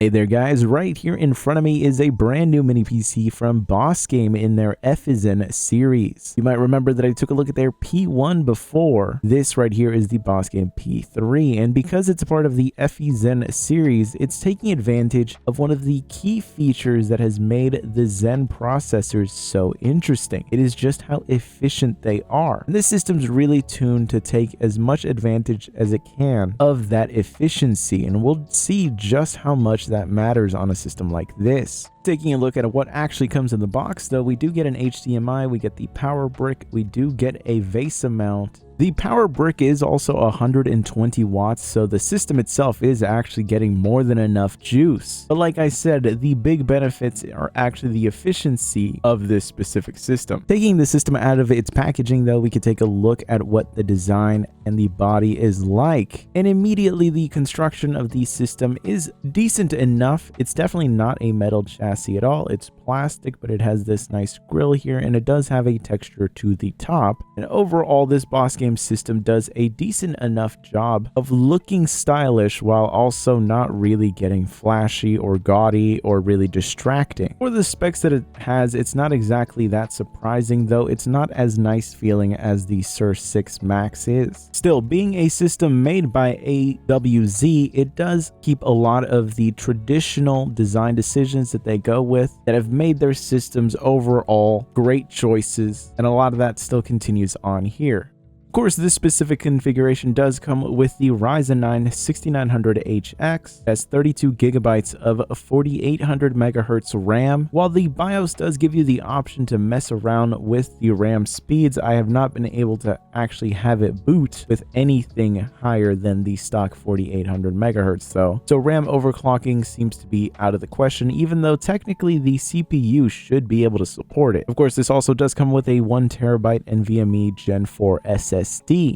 Hey there guys, right here in front of me is a brand new mini PC from BOSGAME in their Ryzen series. You might remember that I took a look at their P1 before. This right here is the BOSGAME P3, and because it's a part of the Ryzen series, it's taking advantage of one of the key features that has made the Zen processors so interesting. It is just how efficient they are. And this system's really tuned to take as much advantage as it can of that efficiency, and we'll see just how much that matters on a system like this. Taking a look at what actually comes in the box though, we do get an HDMI, we get the power brick, we do get a VESA mount. The power brick is also 120 watts, so the system itself is actually getting more than enough juice. But like I said, the big benefits are actually the efficiency of this specific system. Taking the system out of its packaging though, we could take a look at what the design and the body is like. And immediately the construction of the system is decent enough. It's definitely not a metal chassis at all. It's plastic, but it has this nice grille here, and it does have a texture to the top. And overall, this BOSGAME system does a decent enough job of looking stylish while also not really getting flashy or gaudy or really distracting. For the specs that it has, it's not exactly that surprising, though it's not as nice feeling as the Sur 6 Max is. Still, being a system made by AWZ, it does keep a lot of the traditional design decisions that they go with that have made their systems overall great choices, and a lot of that still continues on here. Of course, this specific configuration does come with the Ryzen 9 6900HX. That's 32 gigabytes of 4800 megahertz RAM. While the BIOS does give you the option to mess around with the RAM speeds, I have not been able to actually have it boot with anything higher than the stock 4800 megahertz though. So RAM overclocking seems to be out of the question, even though technically the CPU should be able to support it. Of course, this also does come with a 1TB NVMe Gen 4 SSD.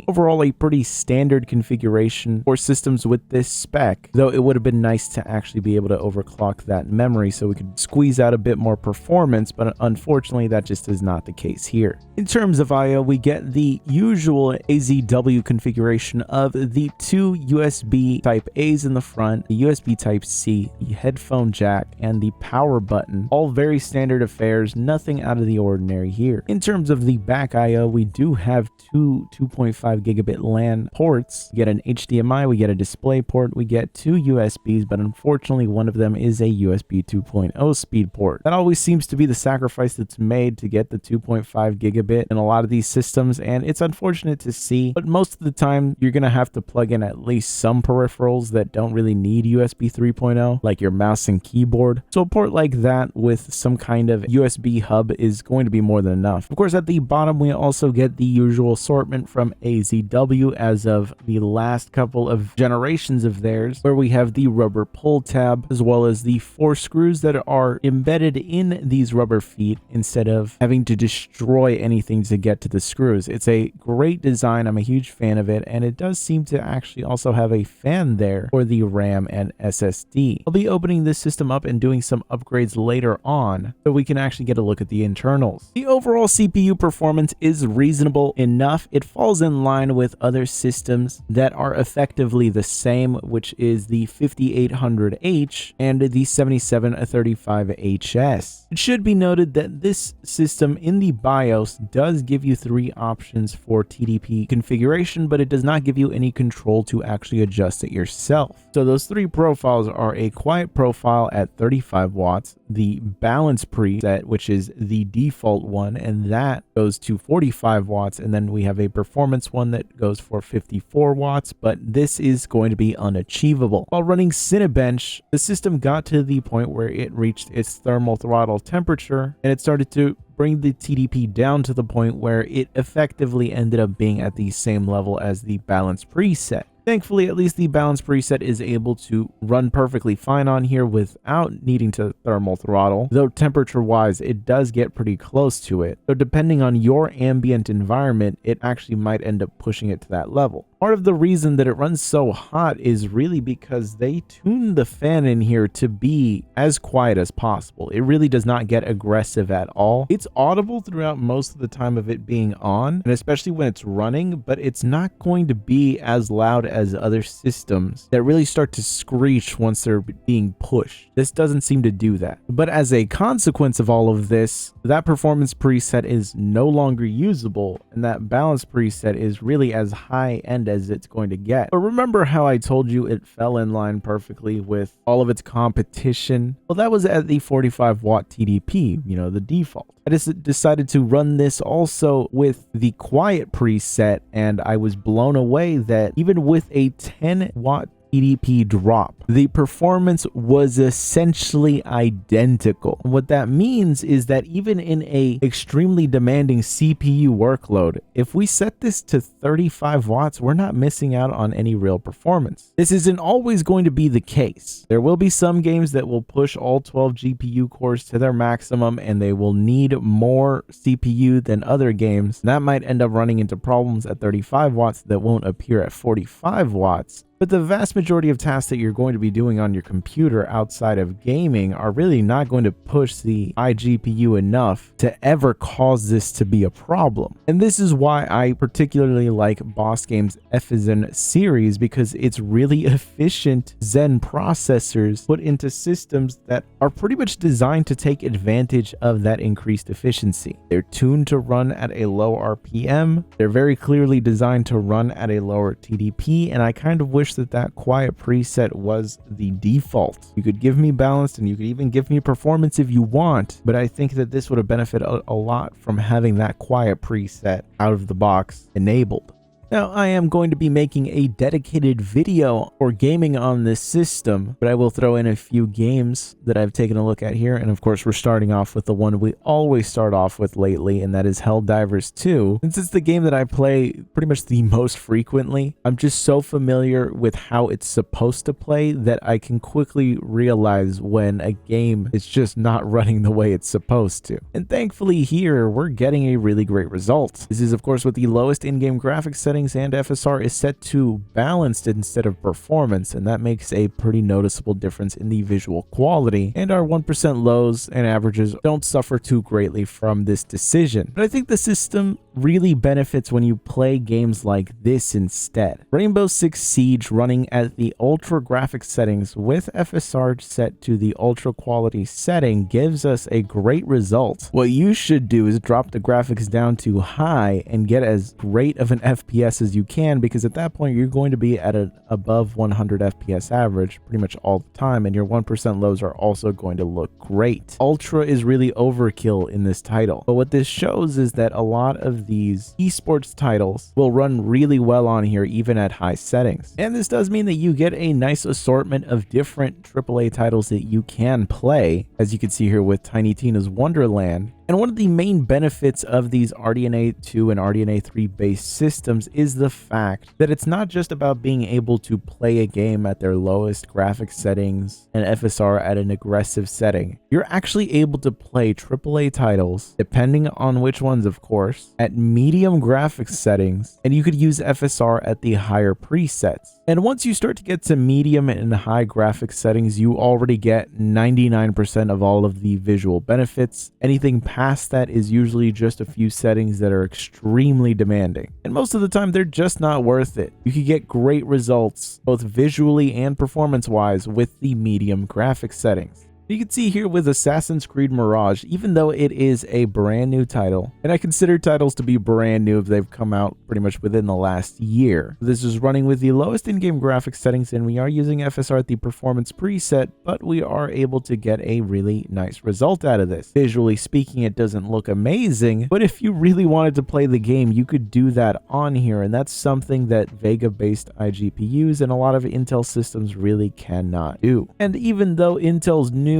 Overall, a pretty standard configuration for systems with this spec, though it would have been nice to actually be able to overclock that memory so we could squeeze out a bit more performance, but unfortunately that just is not the case here. In terms of I/O, we get the usual AZW configuration of the two USB type A's in the front, the USB type C, the headphone jack, and the power button. All very standard affairs, nothing out of the ordinary here. In terms of the back I/O, we do have two 2.5 gigabit LAN ports. We get an HDMI, we get a display port, we get two USBs, but unfortunately one of them is a USB 2.0 speed port. That always seems to be the sacrifice that's made to get the 2.5 gigabit in a lot of these systems, and it's unfortunate to see, but most of the time you're gonna have to plug in at least some peripherals that don't really need USB 3.0, like your mouse and keyboard. So a port like that with some kind of USB hub is going to be more than enough. Of course, at the bottom we also get the usual assortment from AZW as of the last couple of generations of theirs, where we have the rubber pull tab as well as the 4 screws that are embedded in these rubber feet instead of having to destroy anything to get to the screws. It's a great design. I'm a huge fan of it, and it does seem to actually also have a fan there for the RAM and SSD. I'll be opening this system up and doing some upgrades later on so we can actually get a look at the internals. The overall CPU performance is reasonable enough. It falls in line with other systems that are effectively the same, which is the 5800H and the 7735HS. It should be noted that this system in the BIOS does give you 3 options for TDP configuration, but it does not give you any control to actually adjust it yourself. So those 3 profiles are a quiet profile at 35 watts, the balance preset, which is the default one, and that goes to 45 watts, and then we have a performance one that goes for 54 watts, but this is going to be unachievable. While running Cinebench, the system got to the point where it reached its thermal throttle temperature, and it started to bring the TDP down to the point where it effectively ended up being at the same level as the balance preset. Thankfully, at least the balance preset is able to run perfectly fine on here without needing to thermal throttle, though temperature-wise, it does get pretty close to it. So depending on your ambient environment, it actually might end up pushing it to that level. part of the reason that it runs so hot is really because they tuned the fan in here to be as quiet as possible. It really does not get aggressive at all. It's audible throughout most of the time of it being on, and especially when it's running, but it's not going to be as loud as other systems that really start to screech once they're being pushed. This doesn't seem to do that. But as a consequence of all of this, that performance preset is no longer usable, and that balance preset is really as high end as it's going to get. But remember how I told you it fell in line perfectly with all of its competition? Well, that was at the 45 watt TDP, you know, the default. I just decided to run this also with the quiet preset, and I was blown away that even with a 10 watt TDP drop, the performance was essentially identical. What that means is that even in a extremely demanding CPU workload, if we set this to 35 watts, we're not missing out on any real performance. This isn't always going to be the case. There will be some games that will push all 12 GPU cores to their maximum, and they will need more CPU than other games. That might end up running into problems at 35 watts that won't appear at 45 watts. But the vast majority of tasks that you're going to be doing on your computer outside of gaming are really not going to push the iGPU enough to ever cause this to be a problem. And this is why I particularly like BOSGAME's Ryzen series, because it's really efficient Zen processors put into systems that are pretty much designed to take advantage of that increased efficiency. They're tuned to run at a low RPM. They're very clearly designed to run at a lower TDP, and I kind of wish that quiet preset was the default. You could give me balanced, and you could even give me performance if you want, but I think that this would have benefited a lot from having that quiet preset out of the box enabled. Now, I am going to be making a dedicated video for gaming on this system, but I will throw in a few games that I've taken a look at here. And of course, we're starting off with the one we always start off with lately, and that is Helldivers 2. Since it's the game that I play pretty much the most frequently, I'm just so familiar with how it's supposed to play that I can quickly realize when a game is just not running the way it's supposed to. And thankfully here, we're getting a really great result. This is of course with the lowest in-game graphics settings, and FSR is set to balanced instead of performance, and that makes a pretty noticeable difference in the visual quality, and our 1% lows and averages don't suffer too greatly from this decision. But I think the system really benefits when you play games like this instead. Rainbow Six Siege running at the ultra graphics settings with FSR set to the ultra quality setting gives us a great result. What you should do is drop the graphics down to high and get as great of an FPS as you can, because at that point you're going to be at an above 100 FPS average pretty much all the time, and your 1% lows are also going to look great. Ultra is really overkill in this title, but what this shows is that a lot of these esports titles will run really well on here even at high settings. And this does mean that you get a nice assortment of different AAA titles that you can play, as you can see here with Tiny Tina's Wonderland. And one of the main benefits of these RDNA 2 and RDNA 3 based systems is the fact that it's not just about being able to play a game at their lowest graphics settings and FSR at an aggressive setting. You're actually able to play AAA titles, depending on which ones of course, at medium graphics settings, and you could use FSR at the higher presets. And once you start to get to medium and high graphics settings, you already get 99% of all of the visual benefits. Anything past that is usually just a few settings that are extremely demanding, and most of the time they're just not worth it. You can get great results both visually and performance wise with the medium graphics settings. You can see here with Assassin's Creed Mirage, even though it is a brand new title, and I consider titles to be brand new if they've come out pretty much within the last year. This is running with the lowest in-game graphics settings, and we are using FSR at the performance preset, but we are able to get a really nice result out of this. Visually speaking, it doesn't look amazing, but if you really wanted to play the game, you could do that on here, and that's something that Vega-based iGPUs and a lot of Intel systems really cannot do. And even though Intel's new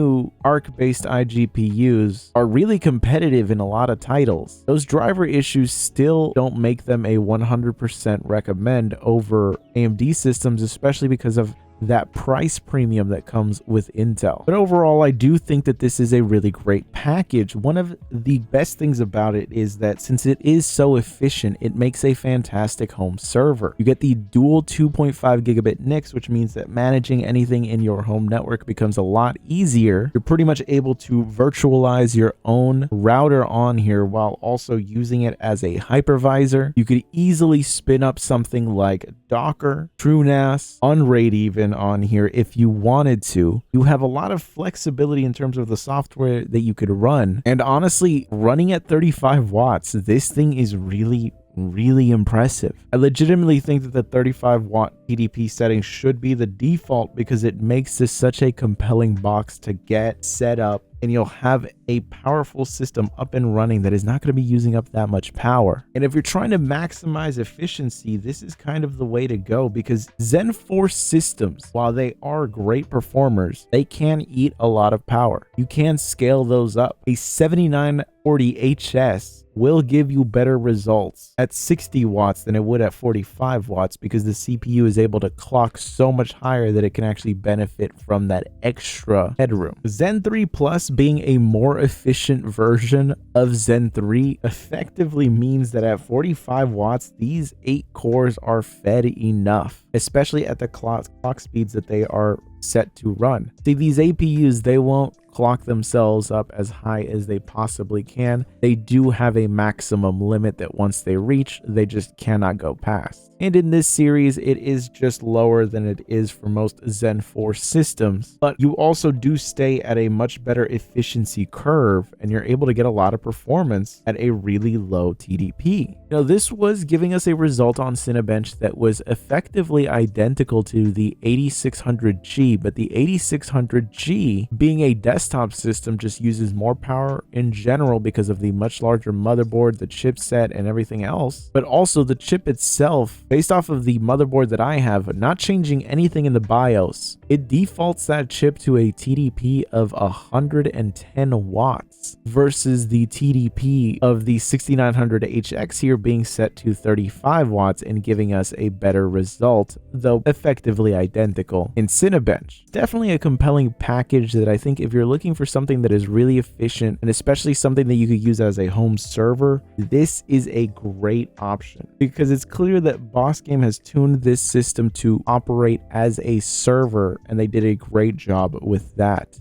ARC-based iGPUs are really competitive in a lot of titles, those driver issues still don't make them a 100% recommend over AMD systems, especially because of that price premium that comes with Intel. But overall, I do think that this is a really great package. One of the best things about it is that since it is so efficient, it makes a fantastic home server. You get the dual 2.5 gigabit NICs, which means that managing anything in your home network becomes a lot easier. You're pretty much able to virtualize your own router on here while also using it as a hypervisor. You could easily spin up something like Docker, TrueNAS, Unraid even on here if you wanted to. You have a lot of flexibility in terms of the software that you could run. And honestly, running at 35 watts, this thing is really impressive. I legitimately think that the 35 watt TDP setting should be the default because it makes this such a compelling box to get set up, and you'll have a powerful system up and running that is not going to be using up that much power. And if you're trying to maximize efficiency, this is kind of the way to go, because Zen 4 systems, while they are great performers, they can eat a lot of power. You can scale those up. A 7940 HS will give you better results at 60 watts than it would at 45 watts because the CPU is able to clock so much higher that it can actually benefit from that extra headroom. Zen 3 Plus being a more efficient version of Zen 3 effectively means that at 45 watts, these 8 cores are fed enough, especially at the clock speeds that they are set to run. See, these APUs, they won't clock themselves up as high as they possibly can. They do have a maximum limit that once they reach, they just cannot go past. And in this series, it is just lower than it is for most Zen 4 systems, but you also do stay at a much better efficiency curve, and you're able to get a lot of performance at a really low TDP. Now, this was giving us a result on Cinebench that was effectively identical to the 8600G, but the 8600G, being a desktop system, just uses more power in general because of the much larger motherboard, the chipset, and everything else. But also the chip itself, based off of the motherboard that I have, not changing anything in the BIOS, it defaults that chip to a TDP of 110 watts versus the TDP of the 6900HX here being set to 35 watts and giving us a better result, though effectively identical in Cinebench. Definitely a compelling package that I think if you're looking for something that is really efficient and especially something that you could use as a home server, this is a great option because it's clear that BOSGAME has tuned this system to operate as a server, and they did a great job with that.